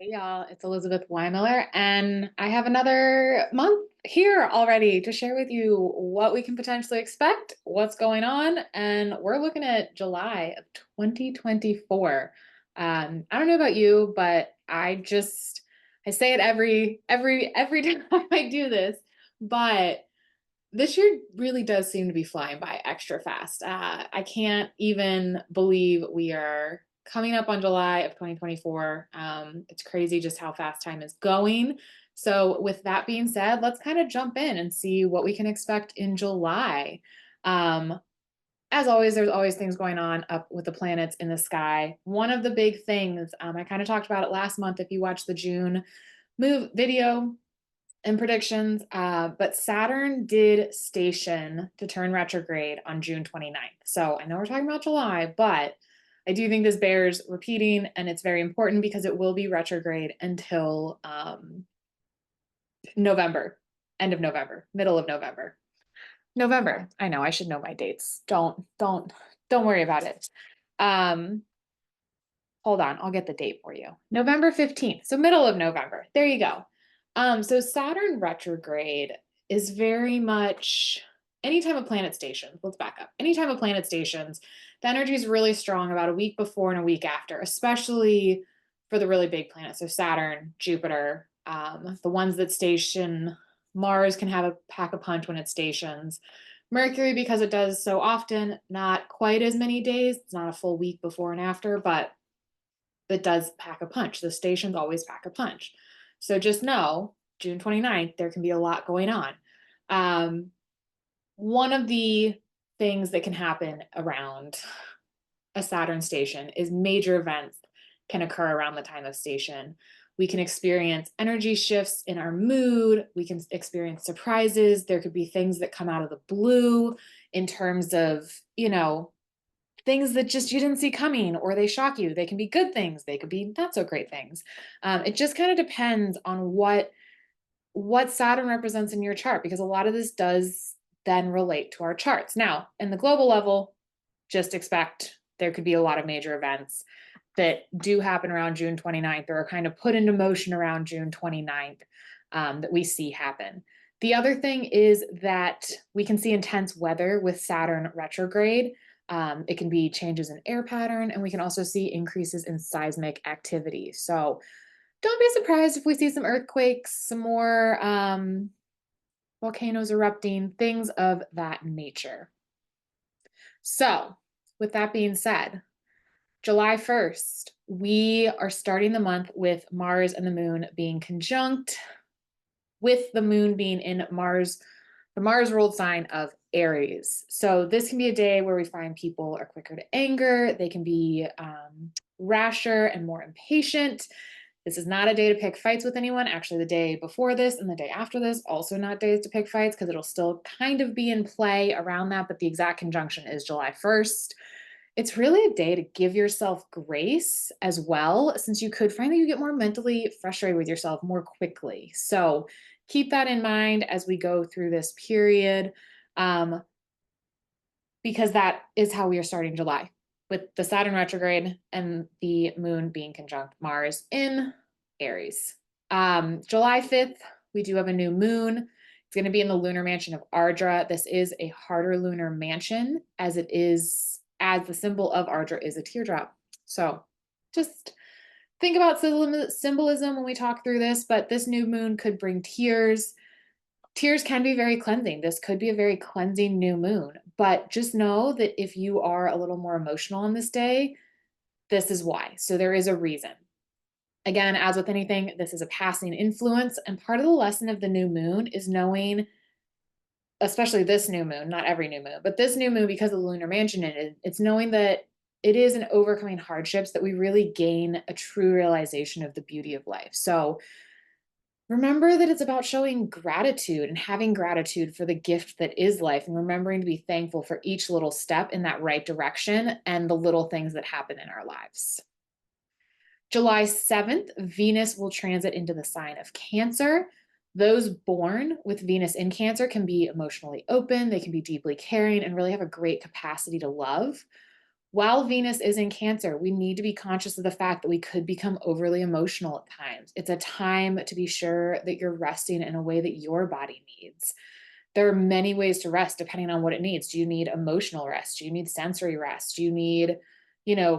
Hey y'all, it's Elizabeth Weimiller, and I have another month here already to share with you what we can potentially expect, what's going on, and we're looking at July of 2024. I don't know about you, but I say it every time I do this, but this year really does seem to be flying by extra fast. I can't even believe we are coming up on July of 2024. It's crazy just how fast time is going. So, with that being said, let's kind of jump in and see what we can expect in July. Um, as always, there's always things going on up with the planets in the sky. One of the big things, I kind of talked about it last month if you watched the June move video and predictions, but Saturn did station to turn retrograde on June 29th. So I know we're talking about July, but I do think this bears repeating, and it's very important because it will be retrograde until November, end of November, middle of November. November. I know I should know my dates. Don't worry about it. Um, Hold on, I'll get the date for you. November 15th, so middle of November. There you go. So Saturn retrograde is very much anytime a planet stations, let's back up. Anytime a planet stations, the energy is really strong about a week before and a week after, especially for the really big planets. So Saturn, Jupiter, the ones that station Mars can have a pack a punch when it stations. Mercury, because it does so often, not quite as many days. It's not a full week before and after, but it does pack a punch. The stations always pack a punch. So just know, June 29th, there can be a lot going on. Um, One of the things that can happen around a Saturn station is major events can occur around the time of station. We can experience energy shifts in our mood. We can experience surprises. There could be things that come out of the blue in terms of, things that just you didn't see coming or they shock you. They can be good things. They could be not so great things. It just kind of depends on what Saturn represents in your chart, because a lot of this does then relate to our charts. Now, in the global level, just expect there could be a lot of major events that do happen around June 29th or are kind of put into motion around June 29th, that we see happen. The other thing is that we can see intense weather with Saturn retrograde. It can be changes in air pattern, and we can also see increases in seismic activity. So don't be surprised if we see some earthquakes, some more volcanoes erupting, things of that nature. So, with that being said, July 1st, we are starting the month with Mars and the moon being conjunct, with the moon being in Mars, the Mars ruled sign of Aries. So this can be a day where we find people are quicker to anger. They can be rasher and more impatient. This is not a day to pick fights with anyone. Actually, the day before this and the day after this, also not days to pick fights because it'll still kind of be in play around that, but the exact conjunction is July 1st. It's really a day to give yourself grace as well, since you could find that you get more mentally frustrated with yourself more quickly. So keep that in mind as we go through this period, um, because that is how we are starting July, with the Saturn retrograde and the moon being conjunct Mars in Aries. July 5th, we do have a new moon. It's going to be in the lunar mansion of Ardra. This is a harder lunar mansion, as the symbol of Ardra is a teardrop. So just think about symbolism when we talk through this, but this new moon could bring tears. Tears can be very cleansing. This could be a very cleansing new moon, but just know that if you are a little more emotional on this day, this is why. So there is a reason. Again, as with anything, this is a passing influence, and part of the lesson of the new moon is knowing, especially this new moon, not every new moon, but this new moon, because of the lunar mansion in it, it's knowing that it is in overcoming hardships that we really gain a true realization of the beauty of life. So remember that it's about showing gratitude and having gratitude for the gift that is life, and remembering to be thankful for each little step in that right direction and the little things that happen in our lives. July 7th, Venus will transit into the sign of Cancer. Those born with Venus in Cancer can be emotionally open, they can be deeply caring, and really have a great capacity to love. While Venus is in Cancer, we need to be conscious of the fact that we could become overly emotional at times. It's a time to be sure that you're resting in a way that your body needs. There are many ways to rest depending on what it needs. Do you need emotional rest? Do you need sensory rest? Do you need,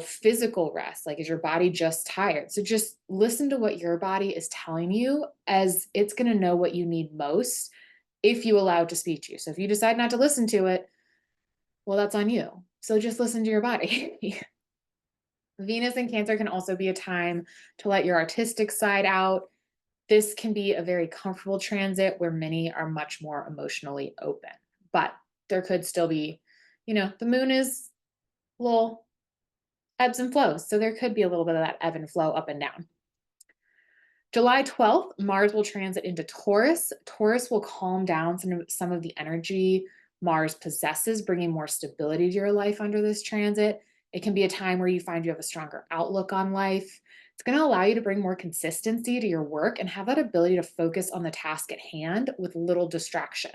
physical rest? Like, is your body just tired? So just listen to what your body is telling you, as it's going to know what you need most if you allow it to speak to you. So if you decide not to listen to it, well, that's on you. So just listen to your body. Venus in Cancer can also be a time to let your artistic side out. This can be a very comfortable transit where many are much more emotionally open, but there could still be, the moon is a little ebbs and flows. So there could be a little bit of that ebb and flow up and down. July 12th, Mars will transit into Taurus. Taurus will calm down some of the energy Mars possesses, bringing more stability to your life under this transit. It can be a time where you find you have a stronger outlook on life. It's going to allow you to bring more consistency to your work and have that ability to focus on the task at hand with little distraction.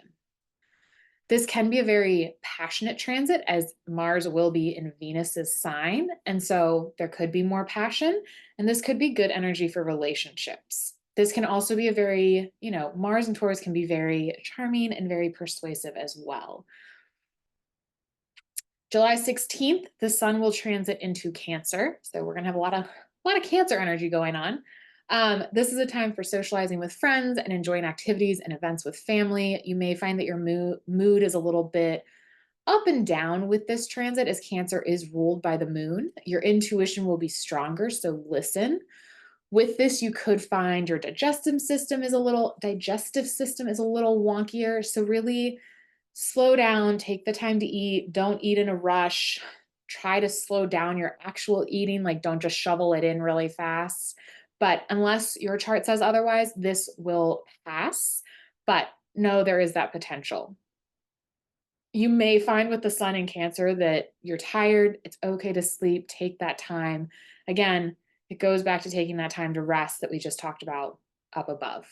This can be a very passionate transit, as Mars will be in Venus's sign. And so there could be more passion, and this could be good energy for relationships. This can also be a very, Mars and Taurus can be very charming and very persuasive as well. July 16th, the sun will transit into Cancer. So we're going to have a lot of Cancer energy going on. This is a time for socializing with friends and enjoying activities and events with family. You may find that your mood is a little bit up and down with this transit, as Cancer is ruled by the moon. Your intuition will be stronger, so listen. With this, you could find your digestive system is a little wonkier. So really slow down, take the time to eat, don't eat in a rush. Try to slow down your actual eating, like don't just shovel it in really fast. But unless your chart says otherwise, this will pass. But no, there is that potential. You may find with the sun in Cancer that you're tired. It's okay to sleep. Take that time. Again, it goes back to taking that time to rest that we just talked about up above.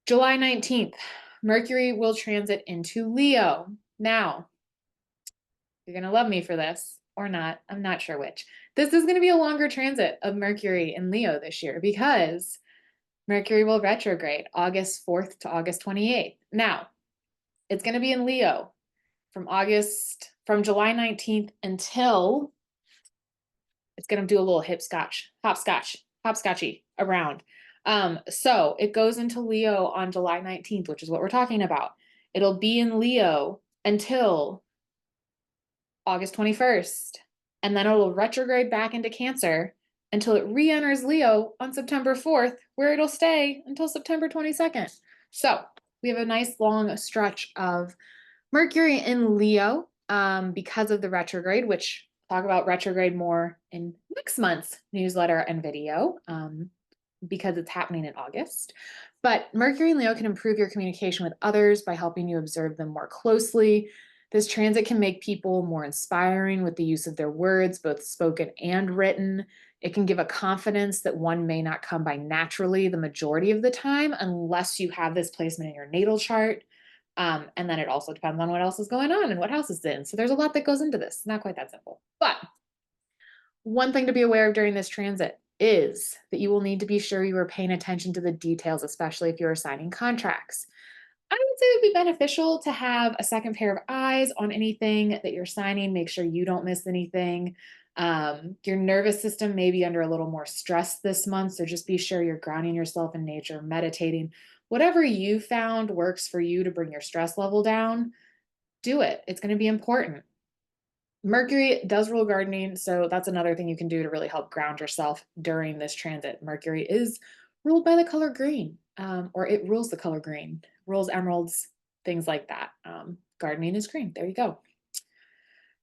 July 19th, Mercury will transit into Leo. Now, you're going to love me for this or not. I'm not sure which. This is going to be a longer transit of Mercury in Leo this year, because Mercury will retrograde August 4th to August 28th. Now, it's going to be in Leo from July 19th until it's going to do a little hopscotchy around. So it goes into Leo on July 19th, which is what we're talking about. It'll be in Leo until August 21st, and then it'll retrograde back into Cancer until it re-enters Leo on September 4th, where it'll stay until September 22nd. So we have a nice long stretch of Mercury in Leo because of the retrograde, which I'll talk about retrograde more in next month's newsletter and video because it's happening in August. But Mercury in Leo can improve your communication with others by helping you observe them more closely. This transit can make people more inspiring with the use of their words, both spoken and written. It can give a confidence that one may not come by naturally the majority of the time unless you have this placement in your natal chart. And then it also depends on what else is going on and what house it's in. So there's a lot that goes into this. Not quite that simple. But one thing to be aware of during this transit is that you will need to be sure you are paying attention to the details, especially if you're signing contracts. I would say it would be beneficial to have a second pair of eyes on anything that you're signing. Make sure you don't miss anything. Your nervous system may be under a little more stress this month, so just be sure you're grounding yourself in nature, meditating. Whatever you found works for you to bring your stress level down, do it. It's going to be important. Mercury does rule gardening, so that's another thing you can do to really help ground yourself during this transit. Mercury is ruled by the color green, or it rules the color green, rules emeralds, things like that. Gardening is green. There you go.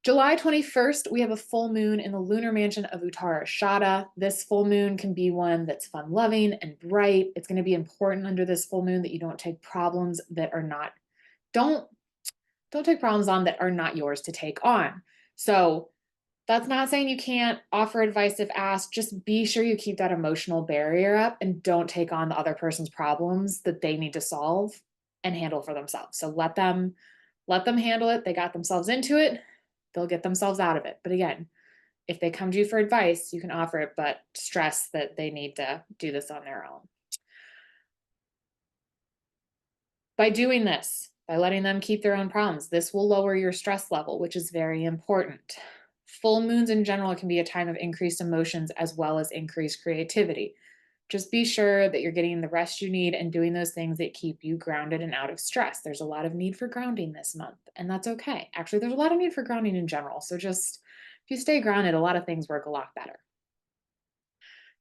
July 21st, we have a full moon in the lunar mansion of Uttarashada. This full moon can be one that's fun-loving and bright. It's going to be important under this full moon that you don't take problems that are not, don't take problems on that are not yours to take on. So that's not saying you can't offer advice if asked. Just be sure you keep that emotional barrier up and don't take on the other person's problems that they need to solve and handle for themselves. So let them handle it. They got themselves into it. they'll get themselves out of it. But again, if they come to you for advice, you can offer it, but stress that they need to do this on their own. By doing this, by letting them keep their own problems, this will lower your stress level, which is very important. Full moons in general can be a time of increased emotions as well as increased creativity. Just be sure that you're getting the rest you need and doing those things that keep you grounded and out of stress. There's a lot of need for grounding this month, and that's okay. Actually, there's a lot of need for grounding in general. So just if you stay grounded, a lot of things work a lot better.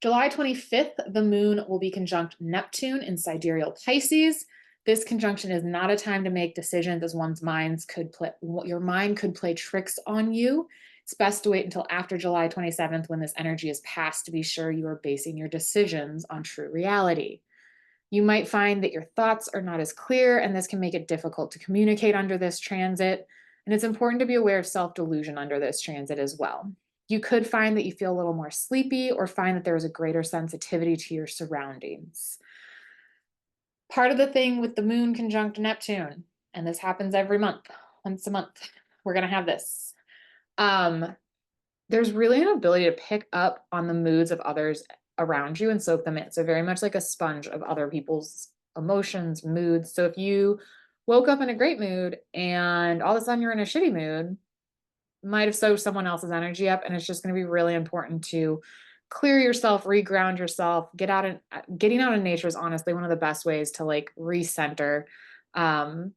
July 25th, the moon will be conjunct Neptune in sidereal Pisces. This conjunction is not a time to make decisions as your mind could play tricks on you. It's best to wait until after July 27th when this energy is passed to be sure you are basing your decisions on true reality. You might find that your thoughts are not as clear, and this can make it difficult to communicate under this transit. And it's important to be aware of self-delusion under this transit as well. You could find that you feel a little more sleepy or find that there is a greater sensitivity to your surroundings. Part of the thing with the moon conjunct Neptune, and this happens every month, once a month, we're going to have this. There's really an ability to pick up on the moods of others around you and soak them in. So very much like a sponge of other people's emotions, moods. So if you woke up in a great mood and all of a sudden you're in a shitty mood, might have soaked someone else's energy up, and it's just going to be really important to clear yourself, reground yourself, getting out in nature is honestly one of the best ways to like recenter and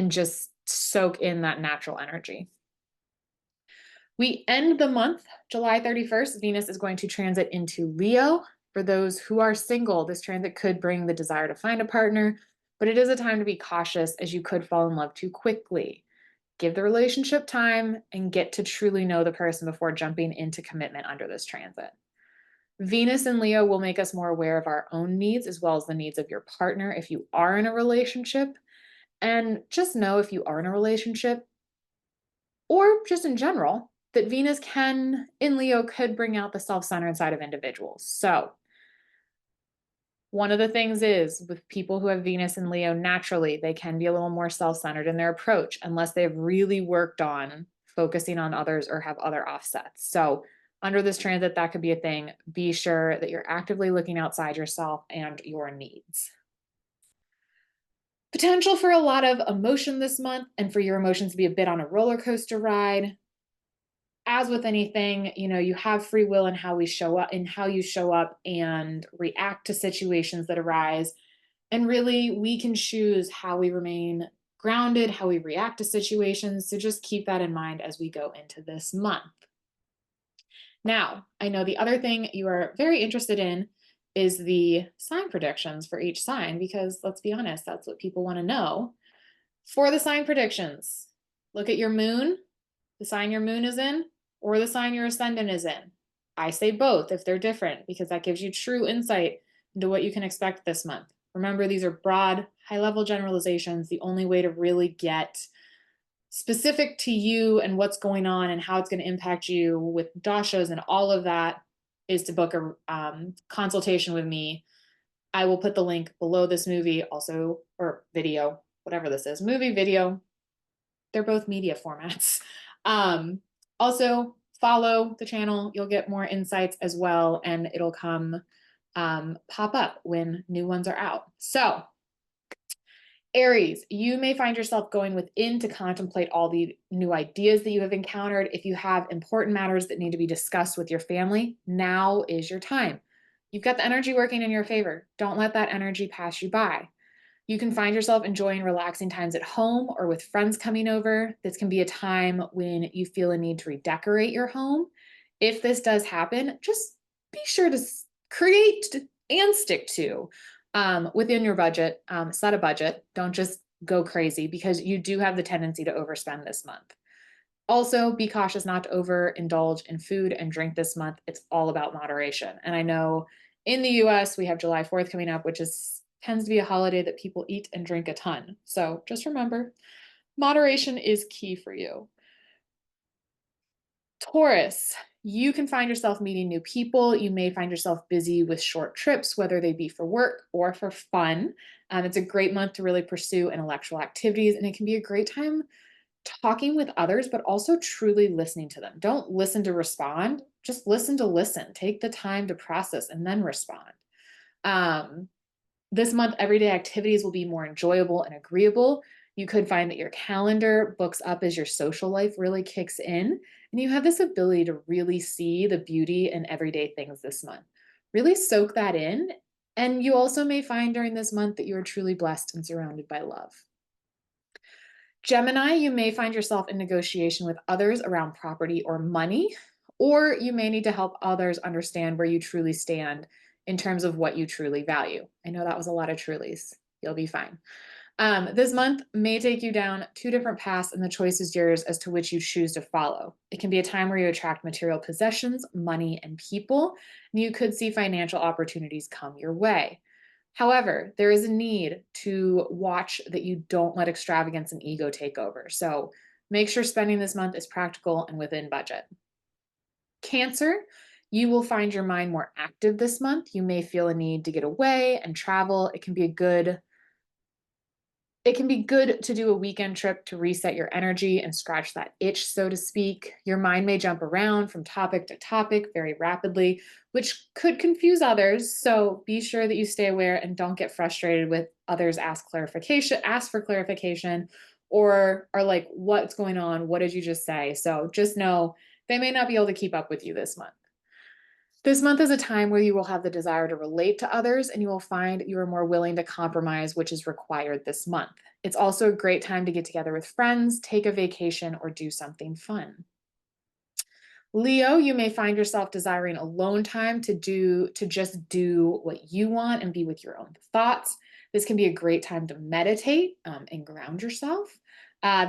just soak in that natural energy. We end the month, July 31st, Venus is going to transit into Leo. For those who are single, this transit could bring the desire to find a partner, but it is a time to be cautious as you could fall in love too quickly. Give the relationship time and get to truly know the person before jumping into commitment under this transit. Venus and Leo will make us more aware of our own needs as well as the needs of your partner if you are in a relationship. And just know if you are in a relationship or just in general, that Venus in Leo could bring out the self-centered side of individuals. So one of the things is with people who have Venus and Leo naturally, they can be a little more self-centered in their approach unless they've really worked on focusing on others or have other offsets. So under this transit, that could be a thing. Be sure that you're actively looking outside yourself and your needs. Potential for a lot of emotion this month and for your emotions to be a bit on a roller coaster ride. As with anything, you have free will in how you show up and react to situations that arise. And really, we can choose how we remain grounded, how we react to situations. So just keep that in mind as we go into this month. Now, I know the other thing you are very interested in is the sign predictions for each sign, because let's be honest, that's what people want to know. For the sign predictions, look at your moon, the sign your moon is in, or the sign your ascendant is in. I say both if they're different, because that gives you true insight into what you can expect this month. Remember, these are broad, high-level generalizations. The only way to really get specific to you and what's going on and how it's going to impact you with dashas and all of that is to book a consultation with me. I will put the link below this movie also, or video, whatever this is, movie, video. They're both media formats. Also, follow the channel. You'll get more insights as well, and it'll come pop up when new ones are out. So, Aries, you may find yourself going within to contemplate all the new ideas that you have encountered. If you have important matters that need to be discussed with your family, now is your time. You've got the energy working in your favor. Don't let that energy pass you by. You can find yourself enjoying relaxing times at home or with friends coming over. This can be a time when you feel a need to redecorate your home. If this does happen, just be sure to create and stick to within your budget, set a budget. Don't just go crazy, because you do have the tendency to overspend this month. Also, be cautious not to overindulge in food and drink this month. It's all about moderation. And I know in the US, we have July 4th coming up, which tends to be a holiday that people eat and drink a ton. So just remember, moderation is key for you. Taurus, you can find yourself meeting new people. You may find yourself busy with short trips, whether they be for work or for fun. It's a great month to really pursue intellectual activities, and it can be a great time talking with others, but also truly listening to them. Don't listen to respond, just listen to listen. Take the time to process and then respond. Um, this month, everyday activities will be more enjoyable and agreeable. You could find that your calendar books up as your social life really kicks in, and you have this ability to really see the beauty in everyday things this month. Really soak that in. And you also may find during this month that you are truly blessed and surrounded by love. Gemini, you may find yourself in negotiation with others around property or money, or you may need to help others understand where you truly stand in terms of what you truly value. I know that was a lot of trulies. You'll be fine. This month may take you down two different paths, and the choice is yours as to which you choose to follow. It can be a time where you attract material possessions, money, and people, and you could see financial opportunities come your way. However, there is a need to watch that you don't let extravagance and ego take over. So make sure spending this month is practical and within budget. Cancer, you will find your mind more active this month. You may feel a need to get away and travel. It can be good to do a weekend trip to reset your energy and scratch that itch, so to speak. Your mind may jump around from topic to topic very rapidly, which could confuse others. So be sure that you stay aware and don't get frustrated with others ask for clarification, or are like, what's going on? What did you just say? So just know they may not be able to keep up with you this month. This month is a time where you will have the desire to relate to others, and you will find you are more willing to compromise, which is required this month. It's also a great time to get together with friends, take a vacation, or do something fun. Leo, you may find yourself desiring alone time to just do what you want and be with your own thoughts. This can be a great time to meditate and ground yourself.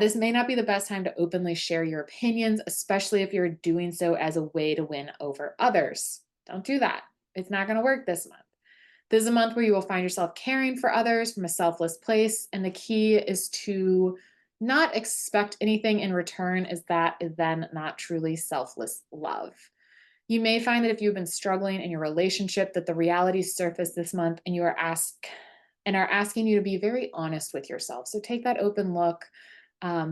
This may not be the best time to openly share your opinions, especially if you're doing so as a way to win over others. Don't do that. It's not going to work this month. This is a month where you will find yourself caring for others from a selfless place, and the key is to not expect anything in return, as that is then not truly selfless love. You may find that if you've been struggling in your relationship, that the realities surface this month and are asking you to be very honest with yourself. So take that open look,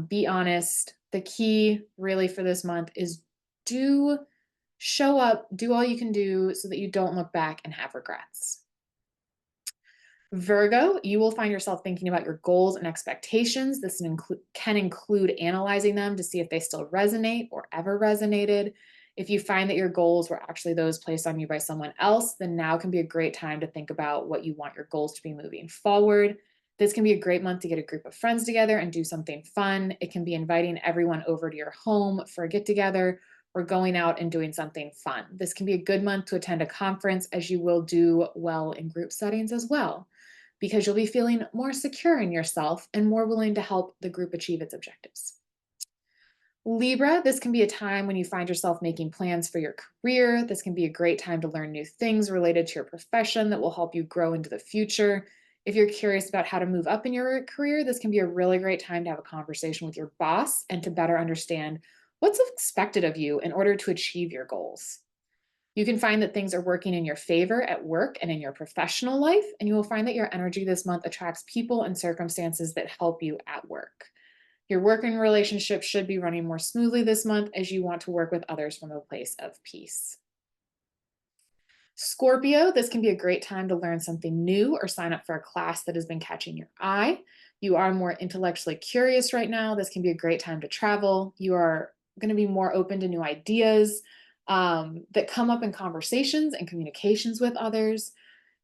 be honest. The key really for this month is show up, do all you can do so that you don't look back and have regrets. Virgo, you will find yourself thinking about your goals and expectations. This can include analyzing them to see if they still resonate or ever resonated. If you find that your goals were actually those placed on you by someone else, then now can be a great time to think about what you want your goals to be moving forward. This can be a great month to get a group of friends together and do something fun. It can be inviting everyone over to your home for a get together or going out and doing something fun. This can be a good month to attend a conference, as you will do well in group settings as well, because you'll be feeling more secure in yourself and more willing to help the group achieve its objectives. Libra, this can be a time when you find yourself making plans for your career. This can be a great time to learn new things related to your profession that will help you grow into the future. If you're curious about how to move up in your career, this can be a really great time to have a conversation with your boss and to better understand what's expected of you in order to achieve your goals. You can find that things are working in your favor at work and in your professional life, and you will find that your energy this month attracts people and circumstances that help you at work. Your working relationship should be running more smoothly this month, as you want to work with others from a place of peace. Scorpio, this can be a great time to learn something new or sign up for a class that has been catching your eye. You are more intellectually curious right now. This can be a great time to travel. You are going to be more open to new ideas that come up in conversations and communications with others.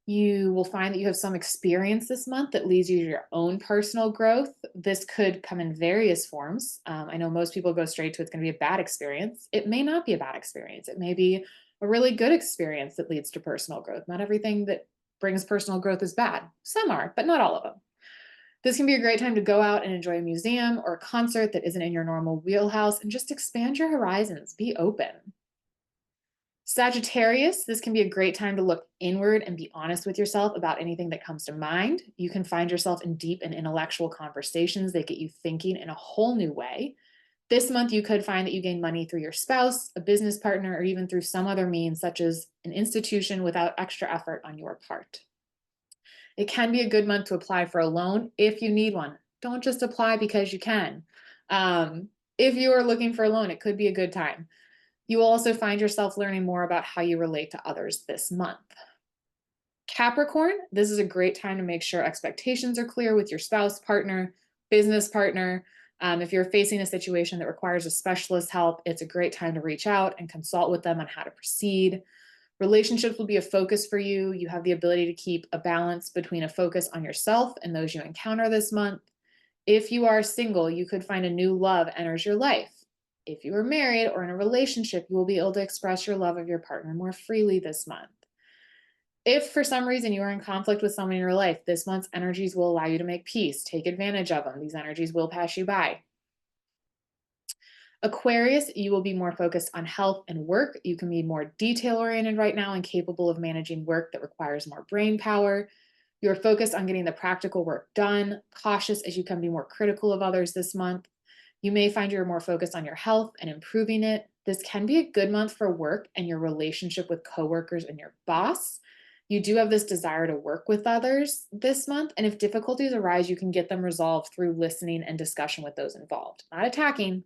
You will find that you have some experience this month that leads you to your own personal growth. This could come in various forms. I know most people go straight to it's going to be a bad experience. It may not be a bad experience. It may be a really good experience that leads to personal growth. Not everything that brings personal growth is bad. Some are, but not all of them. This can be a great time to go out and enjoy a museum or a concert that isn't in your normal wheelhouse and just expand your horizons. Be open. Sagittarius, this can be a great time to look inward and be honest with yourself about anything that comes to mind. You can find yourself in deep and intellectual conversations that get you thinking in a whole new way. This month, you could find that you gain money through your spouse, a business partner, or even through some other means, such as an institution, without extra effort on your part. It can be a good month to apply for a loan if you need one. Don't just apply because you can. If you are looking for a loan, it could be a good time. You will also find yourself learning more about how you relate to others this month. Capricorn, this is a great time to make sure expectations are clear with your spouse, partner, business partner. If you're facing a situation that requires a specialist help, it's a great time to reach out and consult with them on how to proceed. Relationships will be a focus for you. You have the ability to keep a balance between a focus on yourself and those you encounter this month. If you are single, you could find a new love enters your life. If you are married or in a relationship, you will be able to express your love of your partner more freely this month. If for some reason you are in conflict with someone in your life, this month's energies will allow you to make peace. Take advantage of them. These energies will pass you by. Aquarius, you will be more focused on health and work. You can be more detail oriented right now and capable of managing work that requires more brain power. You're focused on getting the practical work done, cautious as you can be more critical of others this month. You may find you're more focused on your health and improving it. This can be a good month for work and your relationship with coworkers and your boss. You do have this desire to work with others this month, and if difficulties arise, you can get them resolved through listening and discussion with those involved. Not attacking,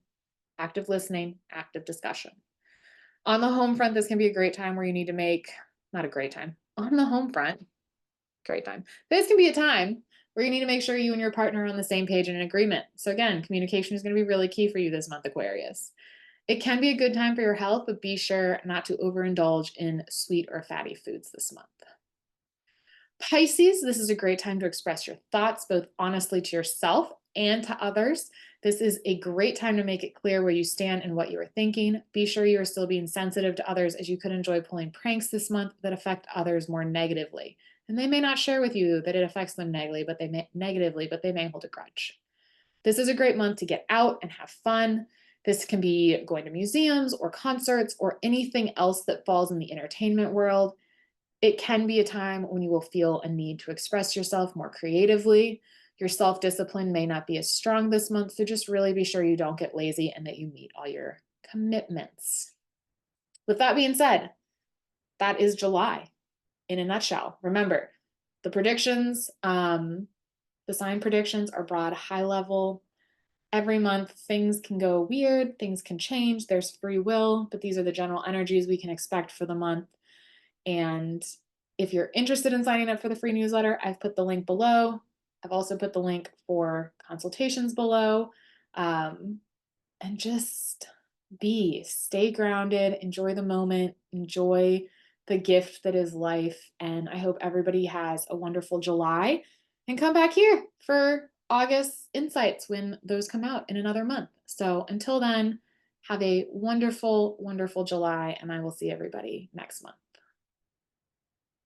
active listening, active discussion. On the home front, this can be a great time where you need to make, not a great time, on the home front, great time. This can be a time where you need to make sure you and your partner are on the same page and in agreement. So again, communication is going to be really key for you this month, Aquarius. It can be a good time for your health, but be sure not to overindulge in sweet or fatty foods this month. Pisces, this is a great time to express your thoughts, both honestly to yourself and to others. This is a great time to make it clear where you stand and what you are thinking. Be sure you are still being sensitive to others, as you could enjoy pulling pranks this month that affect others more negatively. And they may not share with you that it affects them negatively, but they may hold a grudge. This is a great month to get out and have fun. This can be going to museums or concerts or anything else that falls in the entertainment world. It can be a time when you will feel a need to express yourself more creatively. Your self-discipline may not be as strong this month, so just really be sure you don't get lazy and that you meet all your commitments. With that being said, that is July in a nutshell. Remember, the predictions, the sign predictions are broad, high level. Every month, things can go weird, things can change, there's free will, but these are the general energies we can expect for the month. And if you're interested in signing up for the free newsletter, I've put the link below. I've also put the link for consultations below. And just stay grounded, enjoy the moment, enjoy the gift that is life. And I hope everybody has a wonderful July and come back here for August insights when those come out in another month. So until then, have a wonderful, wonderful July, and I will see everybody next month.